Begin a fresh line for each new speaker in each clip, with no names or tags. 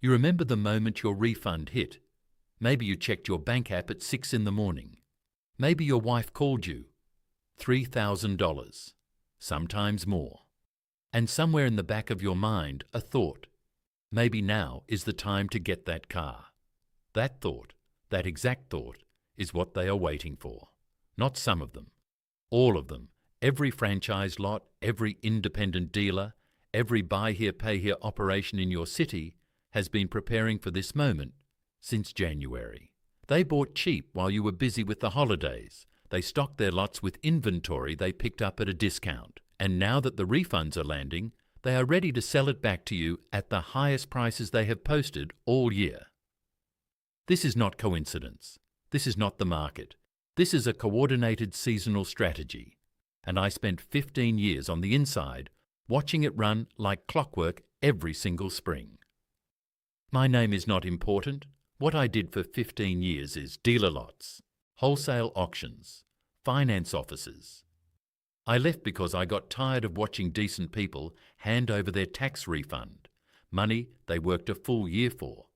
You remember the moment your refund hit. Maybe you checked your bank app at 6 in the morning. Maybe your wife called you. $3,000, sometimes more. And somewhere in the back of your mind, a thought. Maybe now is the time to get that car. That thought, that exact thought, is what they are waiting for. Not some of them. All of them. Every franchise lot, every independent dealer, every buy here, pay here operation in your city has been preparing for this moment since January. They bought cheap while you were busy with the holidays. They stocked their lots with inventory they picked up at a discount. And now that the refunds are landing, they are ready to sell it back to you at the highest prices they have posted all year. This is not coincidence. This is not the market. This is a coordinated seasonal strategy. And I spent 15 years on the inside watching it run like clockwork every single spring. My name is not important. What I did for 15 years is dealer lots, wholesale auctions, finance offices. I left because I got tired of watching decent people hand over their tax refund, money they worked a full year for,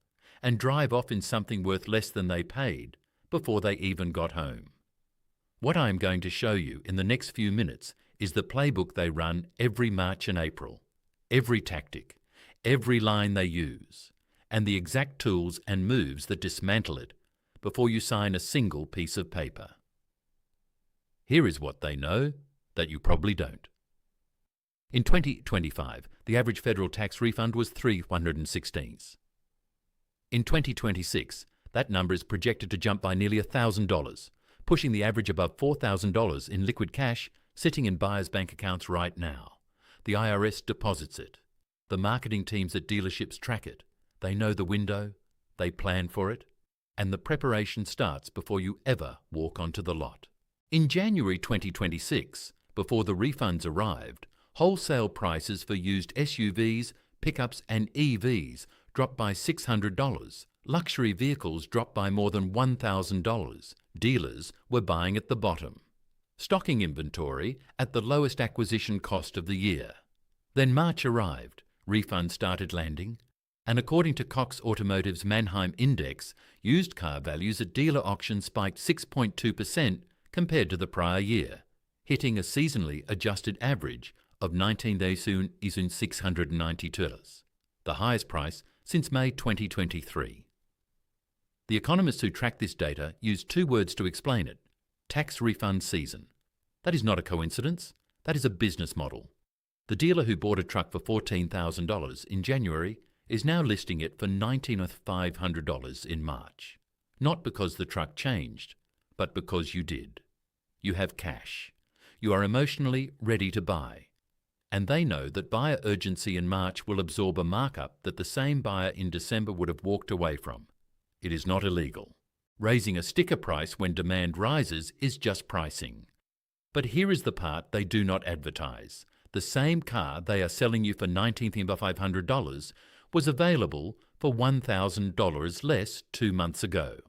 and drive off in something worth less than they paid before they even got home. What I am going to show you in the next few minutes is the playbook they run every March and April, every tactic, every line they use, and the exact tools and moves that dismantle it before you sign a single piece of paper. Here is what they know that you probably don't. In 2025, the average federal tax refund was $316. In 2026, that number is projected to jump by nearly $1,000, pushing the average above $4,000 in liquid cash sitting in buyers' bank accounts right now. The IRS deposits it. The marketing teams at dealerships track it. They know the window, they plan for it, and the preparation starts before you ever walk onto the lot. In January 2026, before the refunds arrived, wholesale prices for used SUVs, pickups and EVs dropped by $600. Luxury vehicles dropped by more than $1,000. Dealers were buying at the bottom, stocking inventory at the lowest acquisition cost of the year. Then March arrived, refunds started landing, and according to Cox Automotive's Manheim Index, used car values at dealer auctions spiked 6.2% compared to the prior year, hitting a seasonally adjusted average of $19,692, the highest price since May 2023. The economists who track this data use two words to explain it: tax refund season. That is not a coincidence. That is a business model. The dealer who bought a truck for $14,000 in January is now listing it for $19,500 in March. Not because the truck changed, but because you did. You have cash. You are emotionally ready to buy. And they know that buyer urgency in March will absorb a markup that the same buyer in December would have walked away from. It is not illegal. Raising a sticker price when demand rises is just pricing. But here is the part they do not advertise. The same car they are selling you for $19,500 was available for $1,000 less 2 months ago.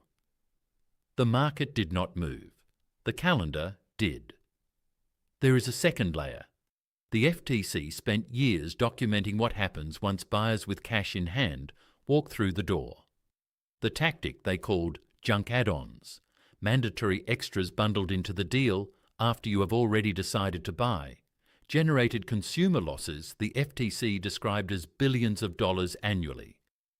The market did not move. The calendar did. There is a second layer. The FTC spent years documenting what happens once buyers with cash in hand walk through the door. The tactic they called junk add-ons, mandatory extras bundled into the deal after you have already decided to buy, generated consumer losses the FTC described as billions of dollars annually.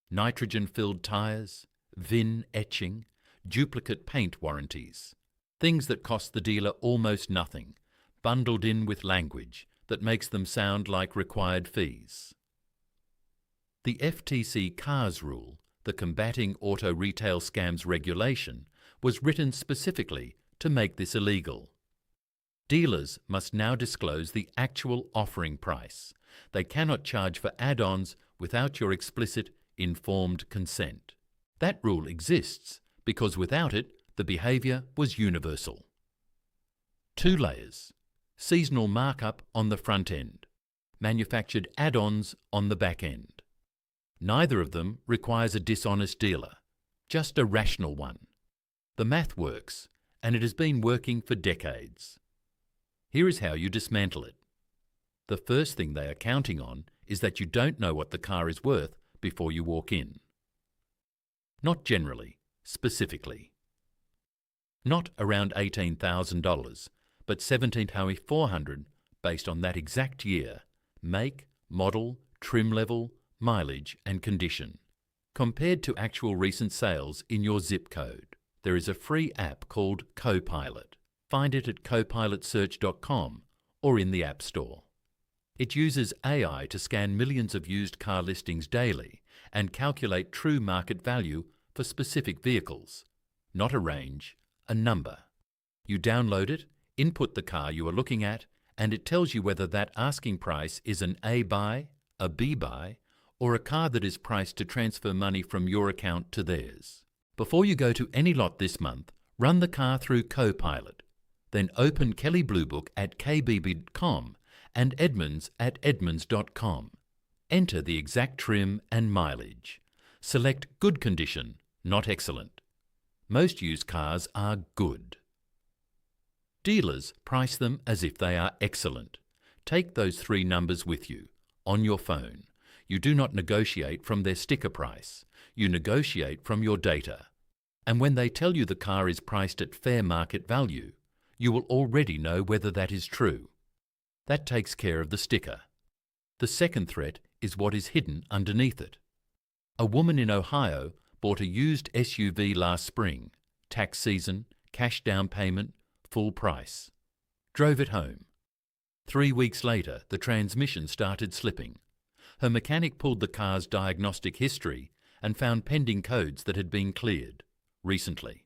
Nitrogen-filled tires, VIN etching, duplicate paint warranties. Things that cost the dealer almost nothing, bundled in with language that makes them sound like required fees. The FTC CARS rule, the Combating Auto Retail Scams Regulation, was written specifically to make this illegal. Dealers must now disclose the actual offering price. They cannot charge for add-ons without your explicit, informed consent. That rule exists because without it, the behavior was universal. 2 layers. Seasonal markup on the front end. Manufactured add-ons on the back end. Neither of them requires a dishonest dealer, just a rational one. The math works, and it has been working for decades. Here is how you dismantle it. The first thing they are counting on is that you don't know what the car is worth before you walk in. Not generally, specifically. Not around $18,000, but $17,400 based on that exact year, make, model, trim level, mileage and condition. Compared to actual recent sales in your zip code, there is a free app called Copilot. Find it at copilotsearch.com or in the App Store. It uses AI to scan millions of used car listings daily and calculate true market value for specific vehicles, not a range, a number. You download it, input the car you are looking at, and it tells you whether that asking price is an A buy, a B buy, or a car that is priced to transfer money from your account to theirs. Before you go to any lot this month, run the car through Copilot. Then open Kelly Blue Book at kbb.com and Edmunds at edmunds.com. Enter the exact trim and mileage. Select good condition, not excellent. Most used cars are good. Dealers price them as if they are excellent. Take those three numbers with you, on your phone. You do not negotiate from their sticker price. You negotiate from your data. And when they tell you the car is priced at fair market value, you will already know whether that is true. That takes care of the sticker. The second threat is what is hidden underneath it. A woman in Ohio bought a used SUV last spring, tax season, cash down payment, full price. Drove it home. 3 weeks later, the transmission started slipping. Her mechanic pulled the car's diagnostic history and found pending codes that had been cleared recently.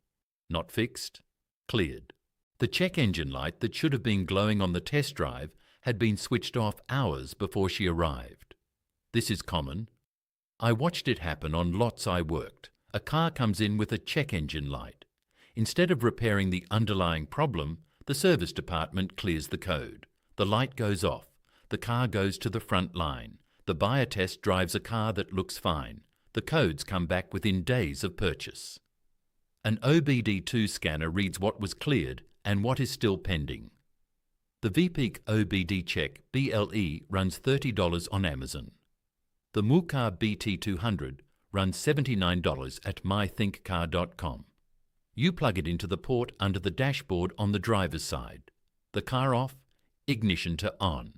Not fixed, cleared. The check engine light that should have been glowing on the test drive had been switched off hours before she arrived. This is common. I watched it happen on lots I worked. A car comes in with a check engine light. Instead of repairing the underlying problem, the service department clears the code. The light goes off. The car goes to the front line. The buyer test drives a car that looks fine. The codes come back within days of purchase. An OBD-II scanner reads what was cleared and what is still pending. The VPeak OBD check BLE runs $30 on Amazon. The Mucar BT200 runs $79 at mythinkcar.com. You plug it into the port under the dashboard on the driver's side. The car off, ignition to on,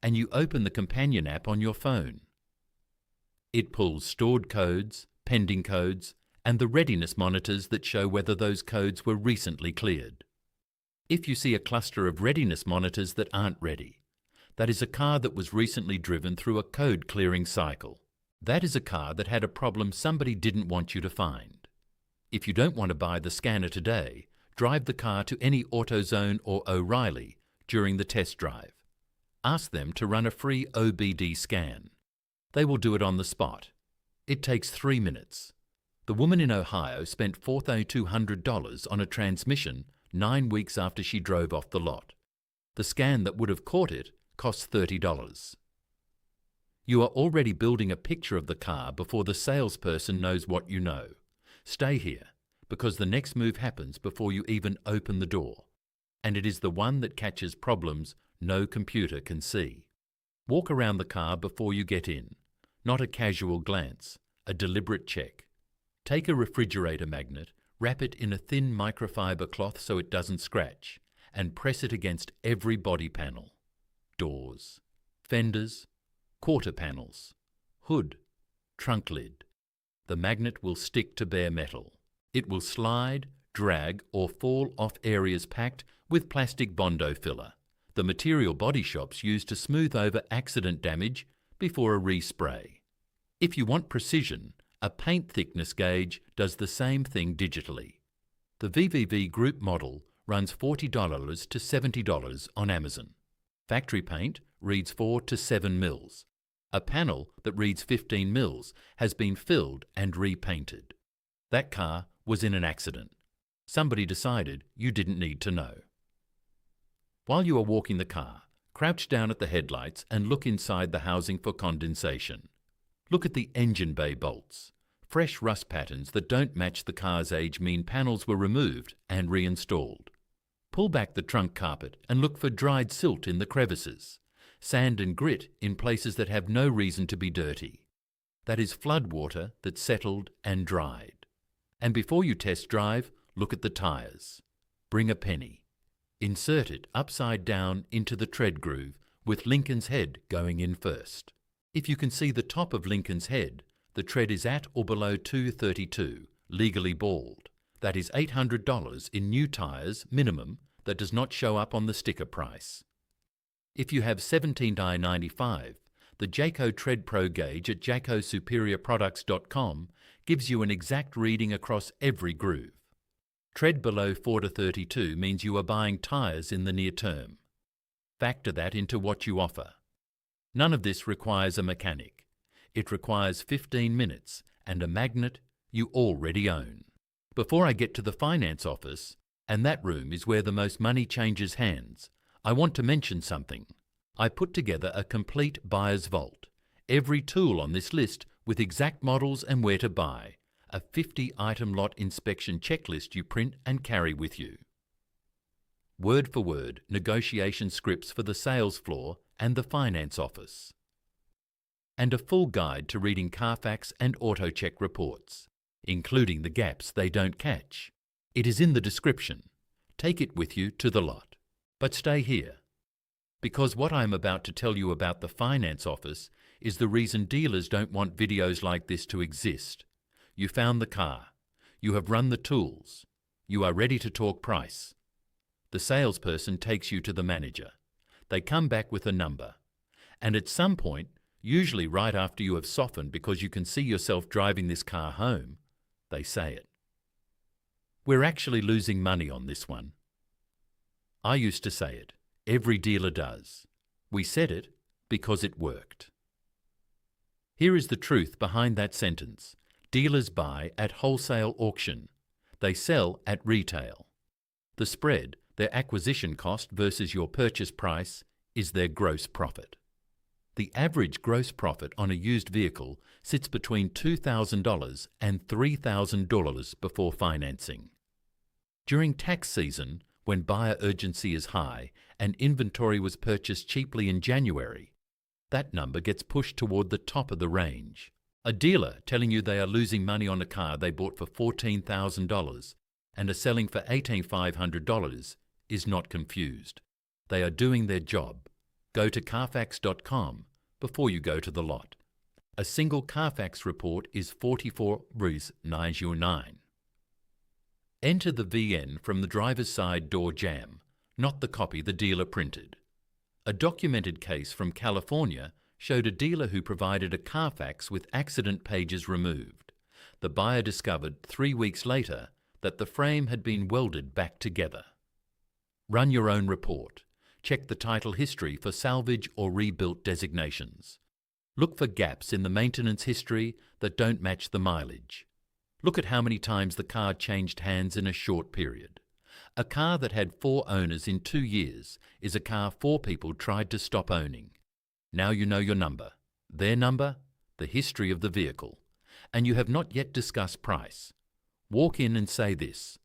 and you open the companion app on your phone. It pulls stored codes, pending codes, and the readiness monitors that show whether those codes were recently cleared. If you see a cluster of readiness monitors that aren't ready, that is a car that was recently driven through a code clearing cycle. That is a car that had a problem somebody didn't want you to find. If you don't want to buy the scanner today, drive the car to any AutoZone or O'Reilly during the test drive. Ask them to run a free OBD scan. They will do it on the spot. It takes 3 minutes. The woman in Ohio spent $4,200 on a transmission 9 weeks after she drove off the lot. The scan that would have caught it cost $30. You are already building a picture of the car before the salesperson knows what you know. Stay here, because the next move happens before you even open the door, and it is the one that catches problems no computer can see. Walk around the car before you get in, not a casual glance, a deliberate check. Take a refrigerator magnet, wrap it in a thin microfiber cloth so it doesn't scratch, and press it against every body panel. Doors, fenders, quarter panels, hood, trunk lid. The magnet will stick to bare metal. It will slide, drag, or fall off areas packed with plastic Bondo filler, the material body shops use to smooth over accident damage before a respray. If you want precision, a paint thickness gauge does the same thing digitally. The VVV Group model runs $40 to $70 on Amazon. Factory paint reads 4 to 7 mils. A panel that reads 15 mils has been filled and repainted. That car was in an accident. Somebody decided you didn't need to know. While you are walking the car, crouch down at the headlights and look inside the housing for condensation. Look at the engine bay bolts. Fresh rust patterns that don't match the car's age mean panels were removed and reinstalled. Pull back the trunk carpet and look for dried silt in the crevices, sand and grit in places that have no reason to be dirty. That is flood water that settled and dried. And before you test drive, look at the tyres. Bring a penny. Insert it upside down into the tread groove with Lincoln's head going in first. If you can see the top of Lincoln's head, the tread is at or below 232, legally bald. That is $800 in new tyres minimum that does not show up on the sticker price. If you have 17I95, the Jayco Tread Pro gauge at jaycosuperiorproducts.com gives you an exact reading across every groove. Tread below 4-32 means you are buying tyres in the near term. Factor that into what you offer. None of this requires a mechanic. It requires 15 minutes and a magnet you already own. Before I get to the finance office, and that room is where the most money changes hands, I want to mention something. I put together a complete buyer's vault, every tool on this list with exact models and where to buy, a 50-item lot inspection checklist you print and carry with you. Word for word negotiation scripts for the sales floor and the finance office. And a full guide to reading Carfax and AutoCheck reports, including the gaps they don't catch. It is in the description. Take it with you to the lot. But stay here, because what I am about to tell you about the finance office is the reason dealers don't want videos like this to exist. You found the car. You have run the tools. You are ready to talk price. The salesperson takes you to the manager. They come back with a number. And at some point, usually right after you have softened because you can see yourself driving this car home, they say it. We're actually losing money on this one. I used to say it. Every dealer does. We said it because it worked. Here is the truth behind that sentence. Dealers buy at wholesale auction. They sell at retail. The spread, their acquisition cost versus your purchase price, is their gross profit. The average gross profit on a used vehicle sits between $2,000 and $3,000 before financing. During tax season, when buyer urgency is high and inventory was purchased cheaply in January, that number gets pushed toward the top of the range. A dealer telling you they are losing money on a car they bought for $14,000 and are selling for $18,500 is not confused. They are doing their job. Go to Carfax.com before you go to the lot. A single Carfax report is 44 Rs 909. Enter the VN from the driver's side door jamb, not the copy the dealer printed. A documented case from California showed a dealer who provided a Carfax with accident pages removed. The buyer discovered 3 weeks later that the frame had been welded back together. Run your own report. Check the title history for salvage or rebuilt designations. Look for gaps in the maintenance history that don't match the mileage. Look at how many times the car changed hands in a short period. A car that had 4 owners in 2 years is a car 4 people tried to stop owning. Now you know your number, their number, the history of the vehicle, and you have not yet discussed price. Walk in and say this: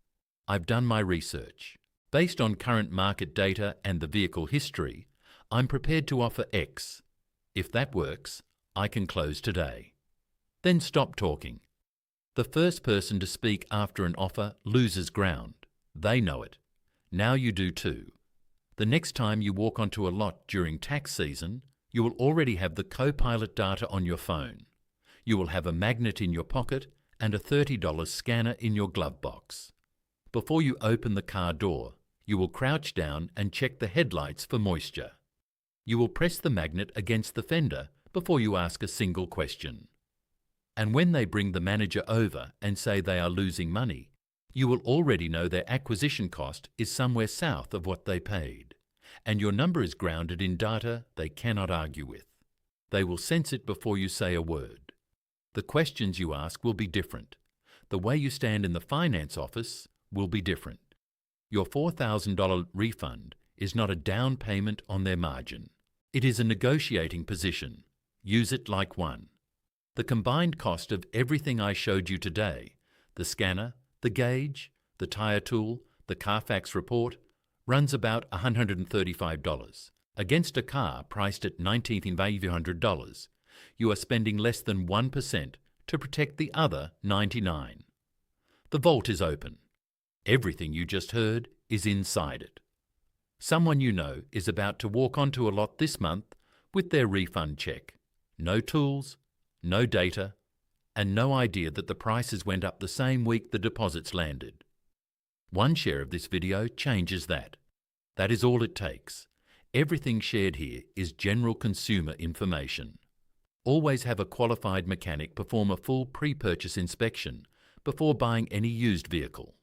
I've done my research. Based on current market data and the vehicle history, I'm prepared to offer X. If that works, I can close today. Then stop talking. The first person to speak after an offer loses ground. They know it. Now you do too. The next time you walk onto a lot during tax season, you will already have the co-pilot data on your phone. You will have a magnet in your pocket and a $30 scanner in your glove box. Before you open the car door, you will crouch down and check the headlights for moisture. You will press the magnet against the fender before you ask a single question. And when they bring the manager over and say they are losing money, you will already know their acquisition cost is somewhere south of what they paid, and your number is grounded in data they cannot argue with. They will sense it before you say a word. The questions you ask will be different. The way you stand in the finance office will be different. Your $4,000 refund is not a down payment on their margin. It is a negotiating position. Use it like one. The combined cost of everything I showed you today, the scanner, the gauge, the tire tool, the Carfax report, runs about $135. Against a car priced at $19,500, you are spending less than 1% to protect the other $99. The vault is open. Everything you just heard is inside it. Someone you know is about to walk onto a lot this month with their refund check. No tools, no data, and no idea that the prices went up the same week the deposits landed. One share of this video changes that. That is all it takes. Everything shared here is general consumer information. Always have a qualified mechanic perform a full pre-purchase inspection before buying any used vehicle.